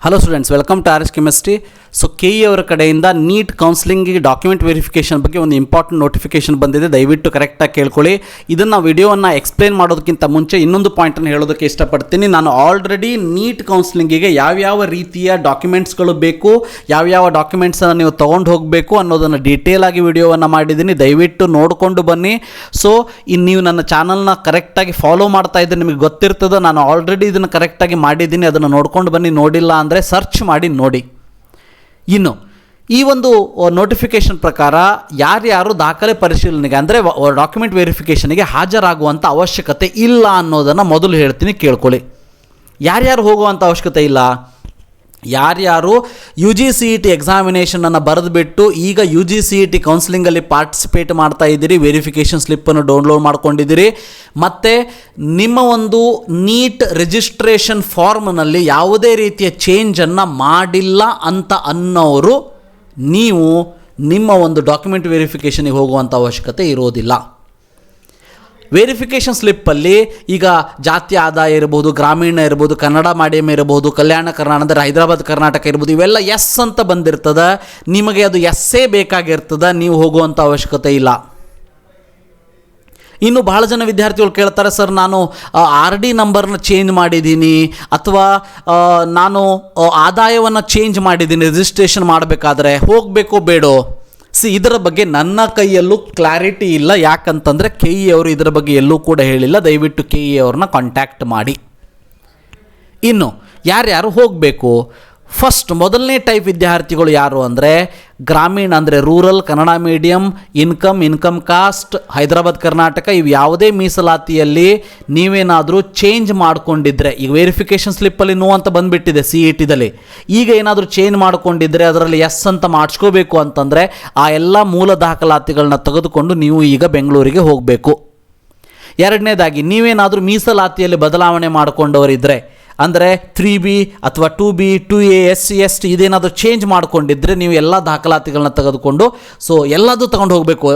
Hello students, welcome to RHchemistry. So KE ಅವರ ಕಡೆಯಿಂದ neat ಕೌನ್ಸಿಲಿಂಗಿಗೆ document verification ಬಗ್ಗೆ ಒಂದು ಇಂಪಾರ್ಟೆಂಟ್ ನೋಟಿಫಿಕೇಷನ್ ಬಂದಿದೆ. ದಯವಿಟ್ಟು ಕರೆಕ್ಟಾಗಿ ಕೇಳ್ಕೊಳ್ಳಿ. ಇದನ್ನು ವಿಡಿಯೋವನ್ನು ಎಕ್ಸ್ಪ್ಲೇನ್ ಮಾಡೋದಕ್ಕಿಂತ ಮುಂಚೆ ಇನ್ನೊಂದು ಪಾಯಿಂಟನ್ನು ಹೇಳೋದಕ್ಕೆ ಇಷ್ಟಪಡ್ತೀನಿ. ನಾನು ಆಲ್ರೆಡಿ ನೀಟ್ ಕೌನ್ಸಿಲಿಂಗಿಗೆ ಯಾವ್ಯಾವ ರೀತಿಯ ಡಾಕ್ಯುಮೆಂಟ್ಸ್ಗಳು ಬೇಕು, ಯಾವ್ಯಾವ ಡಾಕ್ಯುಮೆಂಟ್ಸನ್ನು ನೀವು ತೊಗೊಂಡು ಹೋಗಬೇಕು ಅನ್ನೋದನ್ನು ಡೀಟೇಲ್ ಆಗಿ ವಿಡಿಯೋವನ್ನು ಮಾಡಿದ್ದೀನಿ. ದಯವಿಟ್ಟು ನೋಡಿಕೊಂಡು ಬನ್ನಿ. ಸೊ ಇನ್ನು ನೀವು ನನ್ನ ಚಾನಲ್ನ ಕರೆಕ್ಟಾಗಿ ಫಾಲೋ ಮಾಡ್ತಾ ಇದ್ದರೆ ನಿಮಗೆ ಗೊತ್ತಿರ್ತದೆ. ನಾನು ಆಲ್ರೆಡಿ ಇದನ್ನು ಕರೆಕ್ಟಾಗಿ ಮಾಡಿದ್ದೀನಿ. ಅದನ್ನು ನೋಡ್ಕೊಂಡು ಬನ್ನಿ. ನೋಡಿಲ್ಲ ಅಂದರೆ ಸರ್ಚ್ ಮಾಡಿ ನೋಡಿ. ಇನ್ನು ಈ ಒಂದು ನೋಟಿಫಿಕೇಷನ್ ಪ್ರಕಾರ ಯಾರ್ಯಾರು ದಾಖಲೆ ಪರಿಶೀಲನೆಗೆ ಅಂದರೆ ಡಾಕ್ಯುಮೆಂಟ್ ವೆರಿಫಿಕೇಷನ್ಗೆ ಹಾಜರಾಗುವಂಥ ಅವಶ್ಯಕತೆ ಇಲ್ಲ ಅನ್ನೋದನ್ನು ಮೊದಲು ಹೇಳ್ತೀನಿ, ಕೇಳ್ಕೊಳ್ಳಿ. ಯಾರ್ಯಾರು ಹೋಗುವಂಥ ಅವಶ್ಯಕತೆ ಇಲ್ಲ? ಯಾರ್ಯಾರು UGCET ಎಕ್ಸಾಮಿನೇಷನನ್ನು ಬರೆದುಬಿಟ್ಟು ಈಗ UGCET ಕೌನ್ಸಿಲಿಂಗಲ್ಲಿ ಪಾರ್ಟಿಸಿಪೇಟ್ ಮಾಡ್ತಾ ಇದ್ದೀರಿ, ವೆರಿಫಿಕೇಷನ್ ಸ್ಲಿಪ್ಪನ್ನು ಡೌನ್ಲೋಡ್ ಮಾಡ್ಕೊಂಡಿದ್ದೀರಿ, ಮತ್ತು ನಿಮ್ಮ ಒಂದು ನೀಟ್ ರಿಜಿಸ್ಟ್ರೇಷನ್ ಫಾರ್ಮ್ನಲ್ಲಿ ಯಾವುದೇ ರೀತಿಯ ಚೇಂಜನ್ನು ಮಾಡಿಲ್ಲ ಅಂತ ಅನ್ನೋರು ನೀವು ನಿಮ್ಮ ಒಂದು ಡಾಕ್ಯುಮೆಂಟ್ ವೆರಿಫಿಕೇಷನಿಗೆ ಹೋಗುವಂಥ ಅವಶ್ಯಕತೆ ಇರೋದಿಲ್ಲ. ವೆರಿಫಿಕೇಷನ್ ಸ್ಲಿಪ್ಪಲ್ಲಿ ಈಗ ಜಾತಿ ಆದಾಯ ಇರ್ಬೋದು, ಗ್ರಾಮೀಣ ಇರ್ಬೋದು, ಕನ್ನಡ ಮಾಧ್ಯಮ ಇರ್ಬೋದು, ಕಲ್ಯಾಣ ಕರ್ನಾಟಕ ಅಂದರೆ ಹೈದರಾಬಾದ್ ಕರ್ನಾಟಕ ಇರ್ಬೋದು, ಇವೆಲ್ಲ ಎಸ್ ಅಂತ ಬಂದಿರ್ತದೆ. ನಿಮಗೆ ಅದು ಎಸ್ಸೇ ಬೇಕಾಗಿರ್ತದೆ, ನೀವು ಹೋಗುವಂಥ ಅವಶ್ಯಕತೆ ಇಲ್ಲ. ಇನ್ನು ಭಾಳ ಜನ ವಿದ್ಯಾರ್ಥಿಗಳು ಕೇಳ್ತಾರೆ, ಸರ್ ನಾನು RD ನಂಬರ್ನ ಚೇಂಜ್ ಮಾಡಿದ್ದೀನಿ ಅಥವಾ ನಾನು ಆದಾಯವನ್ನು ಚೇಂಜ್ ಮಾಡಿದ್ದೀನಿ, ರಿಜಿಸ್ಟ್ರೇಷನ್ ಮಾಡಬೇಕಾದ್ರೆ ಹೋಗಬೇಕೋ ಬೇಡೋ? ಇದರ ಬಗ್ಗೆ ನನ್ನ ಕೈಯಲ್ಲೂ ಕ್ಲಾರಿಟಿ ಇಲ್ಲ. ಯಾಕಂತಂದರೆ KE ಅವರು ಇದರ ಬಗ್ಗೆ ಎಲ್ಲೂ ಕೂಡ ಹೇಳಿಲ್ಲ. ದಯವಿಟ್ಟು KE ಅವ್ರನ್ನ ಕಾಂಟ್ಯಾಕ್ಟ್ ಮಾಡಿ. ಇನ್ನು ಯಾರ್ಯಾರು ಹೋಗಬೇಕು? ಫಸ್ಟ್ ಮೊದಲನೇ ಟೈಪ್ ವಿದ್ಯಾರ್ಥಿಗಳು ಯಾರು ಅಂದರೆ ಗ್ರಾಮೀಣ ಅಂದರೆ rural, Kannada medium, income caste, Hyderabad Karnataka, ಇವು ಯಾವುದೇ ಮೀಸಲಾತಿಯಲ್ಲಿ ನೀವೇನಾದರೂ ಚೇಂಜ್ ಮಾಡಿಕೊಂಡಿದ್ರೆ, ಈಗ ವೆರಿಫಿಕೇಷನ್ ಸ್ಲಿಪ್ಪಲ್ಲಿ ನೋ ಅಂತ ಬಂದುಬಿಟ್ಟಿದೆ CETದಲ್ಲಿ, ಈಗ ಏನಾದರೂ ಚೇಂಜ್ ಮಾಡಿಕೊಂಡಿದ್ರೆ ಅದರಲ್ಲಿ ಎಸ್ ಅಂತ ಮಾಡಿಸ್ಕೋಬೇಕು ಅಂತಂದರೆ ಆ ಎಲ್ಲ ಮೂಲ ದಾಖಲಾತಿಗಳನ್ನ ತೆಗೆದುಕೊಂಡು ನೀವು ಈಗ ಬೆಂಗಳೂರಿಗೆ ಹೋಗಬೇಕು. ಎರಡನೇದಾಗಿ ನೀವೇನಾದರೂ ಮೀಸಲಾತಿಯಲ್ಲಿ ಬದಲಾವಣೆ ಮಾಡಿಕೊಂಡವರಿದ್ದರೆ ಅಂದರೆ 3B ಅಥವಾ 2B 2A SC ST ಇದೇನಾದರೂ change ಮಾಡಿಕೊಂಡಿದ್ದರೆ ನೀವು ಎಲ್ಲ ದಾಖಲಾತಿಗಳನ್ನ ತೆಗೆದುಕೊಂಡು ಎಲ್ಲದೂ ತೊಗೊಂಡು ಹೋಗಬೇಕು.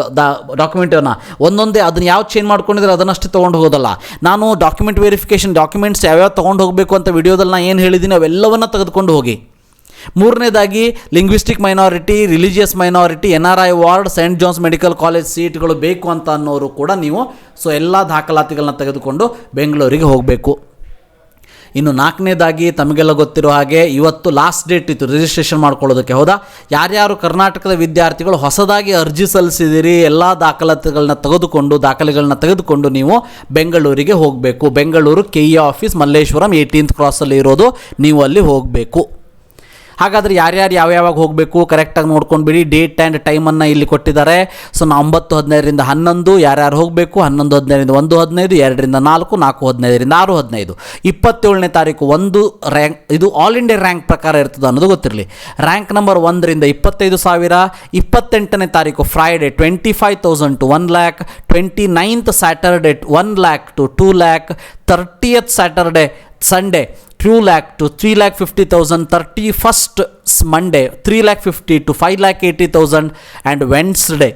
ಡಾಕ್ಯುಮೆಂಟನ್ನು ಒಂದೊಂದೇ ಅದನ್ನು ಯಾವ ಚೇಂಜ್ ಮಾಡ್ಕೊಂಡಿದ್ರೆ ಅದನ್ನಷ್ಟೇ ತೊಗೊಂಡು ಹೋಗೋದಲ್ಲ. ನಾನು ಡಾಕ್ಯುಮೆಂಟ್ ವೆರಿಫಿಕೇಷನ್ ಡಾಕ್ಯುಮೆಂಟ್ಸ್ ಯಾವ್ಯಾವ ತೊಗೊಂಡು ಹೋಗಬೇಕು ಅಂತ ವಿಡಿಯೋದಲ್ಲಿ ನಾನು ಏನು ಹೇಳಿದ್ದೀನಿ ಅವೆಲ್ಲವನ್ನು ತೆಗೆದುಕೊಂಡು ಹೋಗಿ. ಮೂರನೇದಾಗಿ linguistic minority, religious minority, NRI ward, saint John's medical college ಸೀಟ್ಗಳು ಬೇಕು ಅಂತ ಅನ್ನೋರು ಕೂಡ ನೀವು ಎಲ್ಲ ದಾಖಲಾತಿಗಳನ್ನ ತೆಗೆದುಕೊಂಡು ಬೆಂಗಳೂರಿಗೆ ಹೋಗಬೇಕು. ಇನ್ನು ನಾಲ್ಕನೇದಾಗಿ ತಮಗೆಲ್ಲ ಗೊತ್ತಿರೋ ಹಾಗೆ ಇವತ್ತು ಲಾಸ್ಟ್ ಡೇಟ್ ಇತ್ತು ರಿಜಿಸ್ಟ್ರೇಷನ್ ಮಾಡ್ಕೊಳ್ಳೋದಕ್ಕೆ. ಹೌದಾ? ಯಾರ್ಯಾರು ಕರ್ನಾಟಕದ ವಿದ್ಯಾರ್ಥಿಗಳು ಹೊಸದಾಗಿ ಅರ್ಜಿ ಸಲ್ಲಿಸಿದಿರಿ ಎಲ್ಲ ದಾಖಲೆಗಳನ್ನ ತೆಗೆದುಕೊಂಡು ನೀವು ಬೆಂಗಳೂರಿಗೆ ಹೋಗಬೇಕು. Bengaluru KE office Malleshwaram 18th ಕ್ರಾಸಲ್ಲಿ ಇರೋದು, ನೀವು ಅಲ್ಲಿ ಹೋಗಬೇಕು. ಹಾಗಾದರೆ ಯಾರ್ಯಾರು ಯಾವ್ಯಾವಾಗ ಹೋಗಬೇಕು ಕರೆಕ್ಟಾಗಿ ನೋಡ್ಕೊಂಡು ಬಿಡಿ. ಡೇಟ್ ಆ್ಯಂಡ್ ಟೈಮನ್ನು ಇಲ್ಲಿ ಕೊಟ್ಟಿದ್ದಾರೆ. ನಾವು 9:15ರಿಂದ 11 ಯಾರ್ಯಾರು ಹೋಗಬೇಕು, 11:15ರಿಂದ 1:15, 2ರಿಂದ 4, 4:15ರಿಂದ 6:15. 27ನೇ ತಾರೀಕು ಒಂದು ರ್ಯಾಂಕ್, ಇದು ಆಲ್ ಇಂಡಿಯಾ ರ್ಯಾಂಕ್ ಪ್ರಕಾರ ಇರ್ತದೆ ಅನ್ನೋದು ಗೊತ್ತಿರಲಿ. Rank number 1ರಿಂದ 25,000. 28ನೇ ತಾರೀಕು Friday 25,000 to 1 lakh. 29th Saturday 1 lakh to 2 lakh. 30th Saturday Sunday 2 lakh to 3,50,000. 31st Monday 3,50,000 to 5,80,000. And Wednesday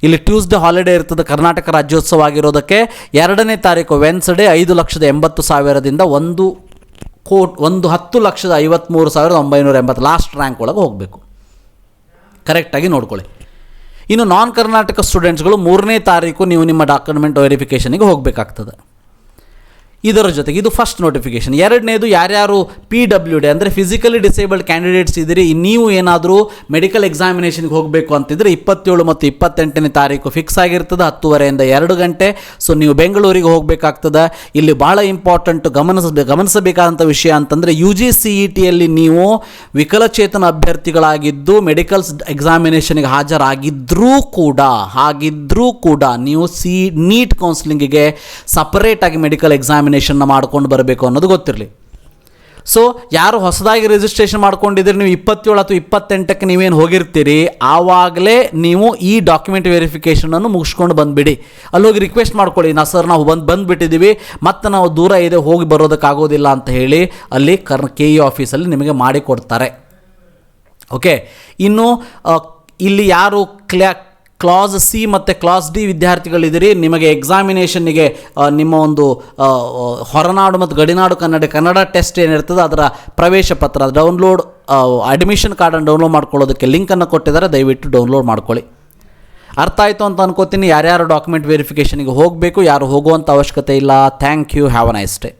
ಇಲ್ಲಿ ಟ್ಯೂಸ್ಡೇ ಹಾಲಿಡೇ ಇರ್ತದೆ ಕರ್ನಾಟಕ ರಾಜ್ಯೋತ್ಸವ ಆಗಿರೋದಕ್ಕೆ. 2ನೇ ತಾರೀಕು ವೆನ್ಸ್ಡೇ 5,80,000ದಿಂದ 10,53,980 ಲಾಸ್ಟ್ ರ್ಯಾಂಕ್ ಒಳಗೆ ಹೋಗಬೇಕು. ಕರೆಕ್ಟಾಗಿ ನೋಡ್ಕೊಳ್ಳಿ. ಇನ್ನು ನಾನ್ ಕರ್ನಾಟಕ ಸ್ಟೂಡೆಂಟ್ಸ್ಗಳು 3ನೇ ತಾರೀಕು ನೀವು ನಿಮ್ಮ ಡಾಕ್ಯುಮೆಂಟ್ ವೆರಿಫಿಕೇಷನಿಗೆ ಹೋಗಬೇಕಾಗ್ತದೆ. ಇದರ ಜೊತೆಗೆ ಇದು ಫಸ್ಟ್ ನೋಟಿಫಿಕೇಷನ್. ಎರಡನೇದು ಯಾರ್ಯಾರು PWD ಅಂದರೆ ಫಿಸಿಕಲಿ ಡಿಸೇಬಲ್ಡ್ ಕ್ಯಾಂಡಿಡೇಟ್ಸ್ ಇದ್ದೀರಿ, ನೀವು ಏನಾದರೂ ಮೆಡಿಕಲ್ ಎಕ್ಸಾಮಿನೇಷನ್ಗೆ ಹೋಗಬೇಕು ಅಂತಿದ್ರೆ 27 ಮತ್ತು 28ನೇ ತಾರೀಕು ಫಿಕ್ಸ್ ಆಗಿರ್ತದೆ 10:30ಯಿಂದ 2 ಗಂಟೆ. ನೀವು ಬೆಂಗಳೂರಿಗೆ ಹೋಗಬೇಕಾಗ್ತದೆ. ಇಲ್ಲಿ ಭಾಳ ಇಂಪಾರ್ಟೆಂಟ್ ಗಮನಿಸಬೇಕಾದಂಥ ವಿಷಯ ಅಂತಂದರೆ UGCETಯಲ್ಲಿ ನೀವು ವಿಕಲಚೇತನ ಅಭ್ಯರ್ಥಿಗಳಾಗಿದ್ದು ಮೆಡಿಕಲ್ಸ್ ಎಕ್ಸಾಮಿನೇಷನ್ಗೆ ಹಾಜರಾಗಿದ್ದರೂ ಕೂಡ ನೀವು ನೀಟ್ ಕೌನ್ಸಿಲಿಂಗಿಗೆ ಸಪರೇಟಾಗಿ ಮೆಡಿಕಲ್ ಎಕ್ಸಾಮಿನೇಷನ್ನ ಮಾಡ್ಕೊಂಡು ಬರಬೇಕು ಅನ್ನೋದು ಗೊತ್ತಿರಲಿ. ಯಾರು ಹೊಸದಾಗಿ ರಿಜಿಸ್ಟ್ರೇಷನ್ ಮಾಡ್ಕೊಂಡಿದ್ದೀರಿ, ನೀವು 27 ಅಥವಾ 28ಕ್ಕೆ ನೀವೇನು ಹೋಗಿರ್ತೀರಿ ಆವಾಗಲೇ ನೀವು ಈ ಡಾಕ್ಯುಮೆಂಟ್ ವೆರಿಫಿಕೇಷನನ್ನು ಮುಗಿಸ್ಕೊಂಡು ಬಂದುಬಿಡಿ. ಅಲ್ಲಿ ಹೋಗಿ ರಿಕ್ವೆಸ್ಟ್ ಮಾಡ್ಕೊಳ್ಳಿ, ನಾವು ಬಂದುಬಿಟ್ಟಿದ್ದೀವಿ ಮತ್ತು ನಾವು ದೂರ ಇದೆ ಹೋಗಿ ಬರೋದಕ್ಕಾಗೋದಿಲ್ಲ ಅಂತ ಹೇಳಿ ಅಲ್ಲಿ KE ಆಫೀಸಲ್ಲಿ ನಿಮಗೆ ಮಾಡಿಕೊಡ್ತಾರೆ. ಓಕೆ. ಇನ್ನು ಇಲ್ಲಿ ಯಾರು ಕ್ಲಾಸ್ ಸಿ ಮತ್ತು ಕ್ಲಾಸ್ ಡಿ ವಿದ್ಯಾರ್ಥಿಗಳಿದ್ದೀರಿ. ನಿಮಗೆ ಎಕ್ಸಾಮಿನೇಷನ್ನಿಗೆ ನಿಮ್ಮ ಒಂದು ಹೊರನಾಡು ಮತ್ತು ಗಡಿನಾಡು ಕನ್ನಡ ಟೆಸ್ಟ್ ಏನಿರ್ತದೆ ಅದರ ಪ್ರವೇಶ ಪತ್ರ ಡೌನ್ಲೋಡ್ ಅಡ್ಮಿಷನ್ ಕಾರ್ಡನ್ನು ಡೌನ್ಲೋಡ್ ಮಾಡ್ಕೊಳ್ಳೋದಕ್ಕೆ ಲಿಂಕನ್ನು ಕೊಟ್ಟಿದ್ದಾರೆ, ದಯವಿಟ್ಟು ಡೌನ್ಲೋಡ್ ಮಾಡ್ಕೊಳ್ಳಿ. ಅರ್ಥ ಆಯಿತು ಅಂತ ಅನ್ಕೋತೀನಿ. ಯಾರ್ಯಾರು ಡಾಕ್ಯುಮೆಂಟ್ ವೆರಿಫಿಕೇಷನ್ಗೆ ಹೋಗಬೇಕು, ಯಾರು ಹೋಗುವಂಥ ಅವಶ್ಯಕತೆ ಇಲ್ಲ. Thank you, have a nice day.